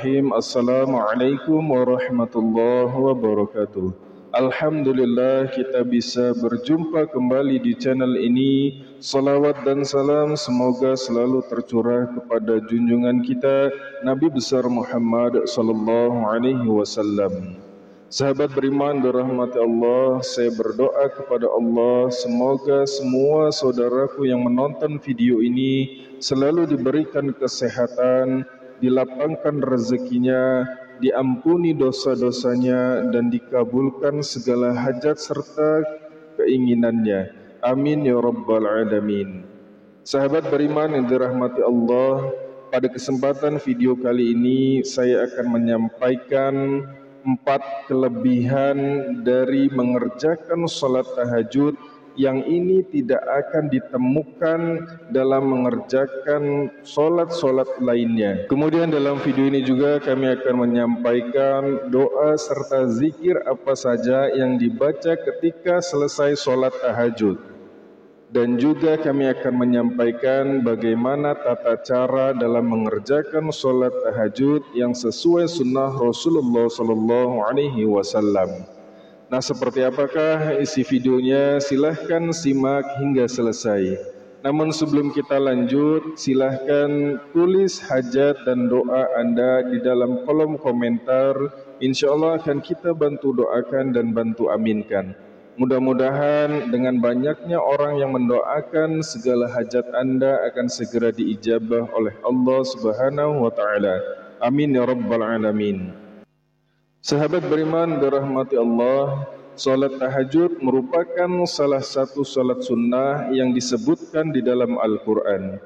Bismillahirrahmanirrahim. Assalamualaikum warahmatullahi wabarakatuh. Alhamdulillah kita bisa berjumpa kembali di channel ini. Salawat dan salam semoga selalu tercurah kepada junjungan kita Nabi besar Muhammad sallallahu alaihi wasallam. Sahabat beriman dirahmati Allah, saya berdoa kepada Allah semoga semua saudaraku yang menonton video ini selalu diberikan kesehatan, dilapangkan rezekinya, diampuni dosa-dosanya, dan dikabulkan segala hajat serta keinginannya. Amin ya rabbal alamin. Sahabat beriman yang dirahmati Allah, pada kesempatan video kali ini saya akan menyampaikan 4 kelebihan dari mengerjakan sholat tahajud yang ini tidak akan ditemukan dalam mengerjakan sholat-sholat lainnya. Kemudian dalam video ini juga kami akan menyampaikan doa serta zikir apa saja yang dibaca ketika selesai sholat tahajud. Dan juga kami akan menyampaikan bagaimana tata cara dalam mengerjakan sholat tahajud yang sesuai sunnah Rasulullah Sallallahu Alaihi Wasallam. Nah, seperti apakah isi videonya? Silahkan simak hingga selesai. Namun sebelum kita lanjut, silahkan tulis hajat dan doa Anda di dalam kolom komentar. Insya Allah akan kita bantu doakan dan bantu aminkan. Mudah-mudahan dengan banyaknya orang yang mendoakan, segala hajat Anda akan segera diijabah oleh Allah Subhanahu wa Ta'ala. Amin ya rabbal alamin. Sahabat beriman dirahmati Allah, salat tahajud merupakan salah satu salat sunnah yang disebutkan di dalam Al-Quran.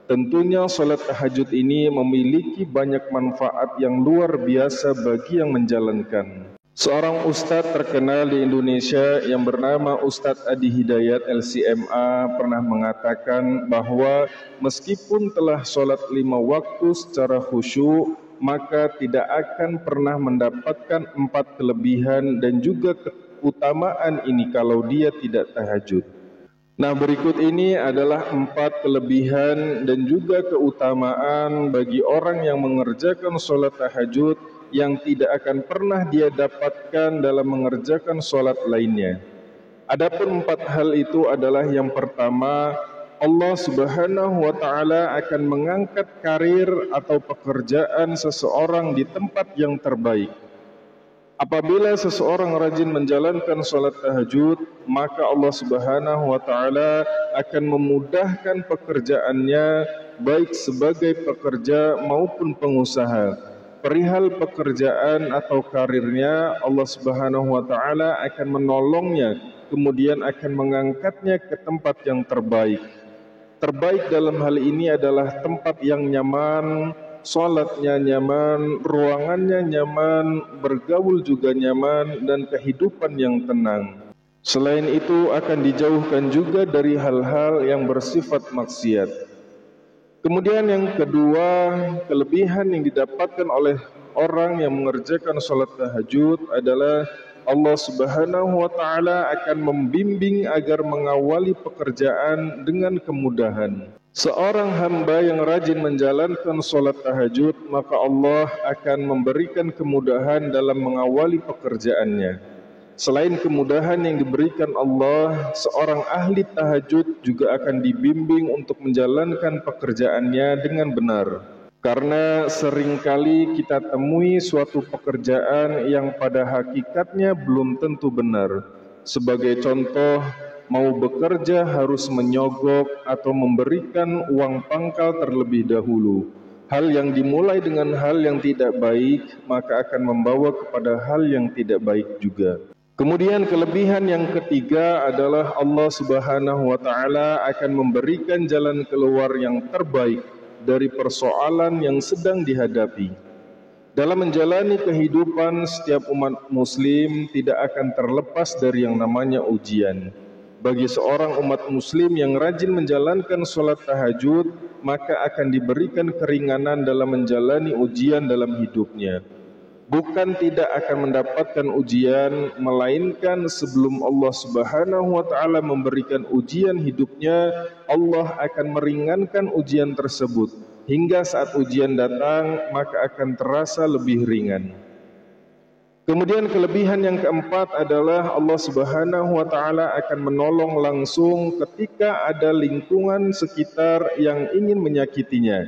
Tentunya salat tahajud ini memiliki banyak manfaat yang luar biasa bagi yang menjalankan. Seorang ustadz terkenal di Indonesia yang bernama Ustadz Adi Hidayat LCMA pernah mengatakan bahwa meskipun telah sholat 5 waktu secara khusyuk, maka tidak akan pernah mendapatkan 4 kelebihan dan juga keutamaan ini kalau dia tidak tahajud. Nah, berikut ini adalah 4 kelebihan dan juga keutamaan bagi orang yang mengerjakan sholat tahajud yang tidak akan pernah dia dapatkan dalam mengerjakan sholat lainnya. Adapun 4 hal itu adalah yang pertama, Allah Subhanahu wa Ta'ala akan mengangkat karir atau pekerjaan seseorang di tempat yang terbaik. Apabila seseorang rajin menjalankan sholat tahajud, maka Allah Subhanahu wa Ta'ala akan memudahkan pekerjaannya baik sebagai pekerja maupun pengusaha. Perihal pekerjaan atau karirnya, Allah Subhanahu wa Ta'ala akan menolongnya, kemudian akan mengangkatnya ke tempat yang terbaik. Terbaik dalam hal ini adalah tempat yang nyaman, sholatnya nyaman, ruangannya nyaman, bergaul juga nyaman, dan kehidupan yang tenang. Selain itu akan dijauhkan juga dari hal-hal yang bersifat maksiat. Kemudian yang kedua, kelebihan yang didapatkan oleh orang yang mengerjakan sholat tahajud adalah Allah Subhanahu wa Ta'ala akan membimbing agar mengawali pekerjaan dengan kemudahan. Seorang hamba yang rajin menjalankan sholat tahajud, maka Allah akan memberikan kemudahan dalam mengawali pekerjaannya. Selain kemudahan yang diberikan Allah, seorang ahli tahajud juga akan dibimbing untuk menjalankan pekerjaannya dengan benar. Karena seringkali kita temui suatu pekerjaan yang pada hakikatnya belum tentu benar. Sebagai contoh, mau bekerja harus menyogok atau memberikan uang pangkal terlebih dahulu. Hal yang dimulai dengan hal yang tidak baik, maka akan membawa kepada hal yang tidak baik juga. Kemudian kelebihan yang ketiga adalah Allah Subhanahu wa Ta'ala akan memberikan jalan keluar yang terbaik dari persoalan yang sedang dihadapi. Dalam menjalani kehidupan, setiap umat muslim tidak akan terlepas dari yang namanya ujian. Bagi seorang umat muslim yang rajin menjalankan sholat tahajud, maka akan diberikan keringanan dalam menjalani ujian dalam hidupnya. Bukan tidak akan mendapatkan ujian, melainkan sebelum Allah Subhanahu wa Ta'ala memberikan ujian hidupnya, Allah akan meringankan ujian tersebut hingga saat ujian datang maka akan terasa lebih ringan. Kemudian kelebihan yang keempat adalah Allah Subhanahu wa taala akan menolong langsung ketika ada lingkungan sekitar yang ingin menyakitinya.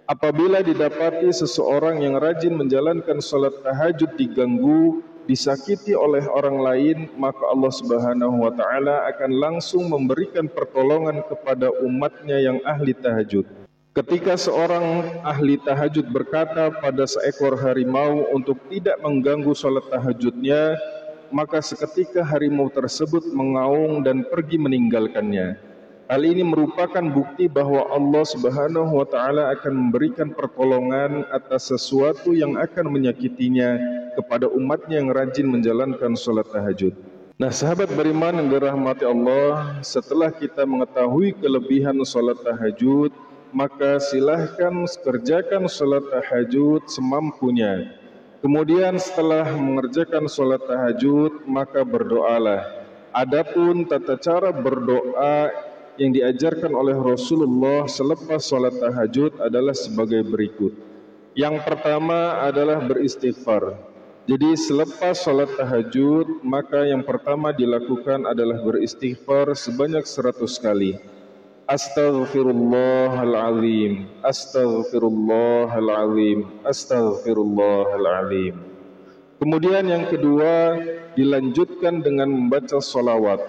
Apabila didapati seseorang yang rajin menjalankan salat tahajud diganggu, disakiti oleh orang lain, maka Allah Subhanahu wa taala akan langsung memberikan pertolongan kepada umatnya yang ahli tahajud. Ketika seorang ahli tahajud berkata pada seekor harimau untuk tidak mengganggu salat tahajudnya, maka seketika harimau tersebut mengaung dan pergi meninggalkannya. Hal ini merupakan bukti bahwa Allah Subhanahu wa taala akan memberikan pertolongan atas sesuatu yang akan menyakitinya kepada umatnya yang rajin menjalankan salat tahajud. Nah, sahabat beriman yang dirahmati Allah, setelah kita mengetahui kelebihan salat tahajud, maka silahkan kerjakan salat tahajud semampunya. Kemudian setelah mengerjakan salat tahajud, maka berdoalah. Adapun tata cara berdoa yang diajarkan oleh Rasulullah selepas salat tahajud adalah sebagai berikut. Yang pertama adalah beristighfar. Jadi selepas salat tahajud, maka yang pertama dilakukan adalah beristighfar sebanyak 100 kali. Astaghfirullahalazim, astaghfirullahalazim, astaghfirullahalazim. Kemudian yang kedua dilanjutkan dengan membaca salawat.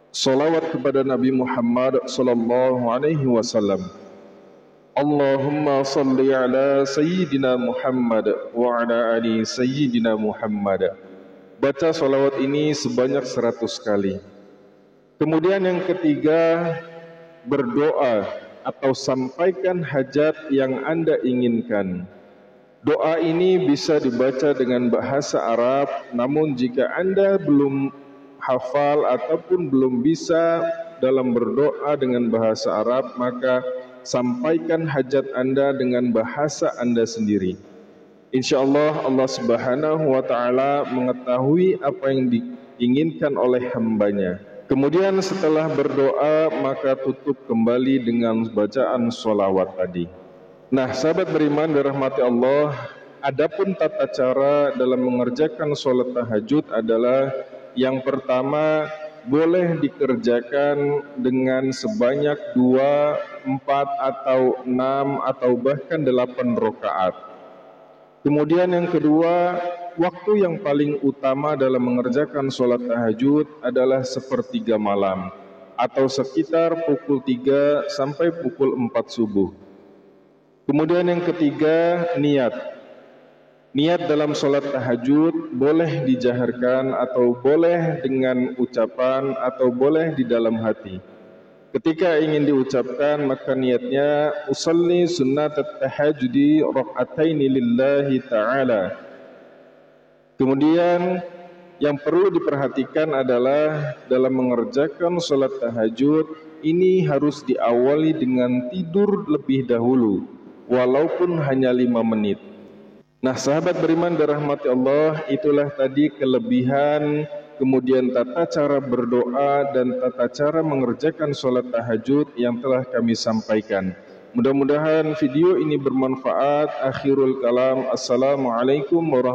Salawat kepada Nabi Muhammad sallallahu alaihi wasallam. Allahumma salli ala sayyidina Muhammad wa ala ali sayyidina Muhammad. Baca salawat ini sebanyak 100 kali. Kemudian yang ketiga, berdoa atau sampaikan hajat yang Anda inginkan. Doa ini bisa dibaca dengan bahasa Arab, namun jika Anda belum hafal ataupun belum bisa dalam berdoa dengan bahasa Arab, maka sampaikan hajat Anda dengan bahasa Anda sendiri. InsyaAllah Allah Subhanahu wa taala mengetahui apa yang diinginkan oleh hambanya. Kemudian setelah berdoa maka tutup kembali dengan bacaan sholawat tadi. Nah, sahabat beriman dirahmati Allah, adapun tata cara dalam mengerjakan sholat tahajud adalah yang pertama, boleh dikerjakan dengan sebanyak 2, 4 atau 6 atau bahkan 8 rakaat. Kemudian yang kedua, waktu yang paling utama dalam mengerjakan sholat tahajud adalah sepertiga malam atau sekitar pukul 3 sampai pukul 4 subuh. Kemudian yang ketiga, niat. Niat dalam sholat tahajud boleh dijaharkan atau boleh dengan ucapan atau boleh di dalam hati. Ketika ingin diucapkan maka niatnya usalli sunnat at-tahajudi raka'ataini lillahi ta'ala. Kemudian yang perlu diperhatikan adalah dalam mengerjakan salat tahajud ini harus diawali dengan tidur lebih dahulu walaupun hanya 5 menit. Nah, sahabat beriman dirahmati Allah, itulah tadi kelebihan, kemudian tata cara berdoa dan tata cara mengerjakan salat tahajud yang telah kami sampaikan. Mudah-mudahan video ini bermanfaat. Akhirul kalam, assalamualaikum warahmatullahi wabarakatuh.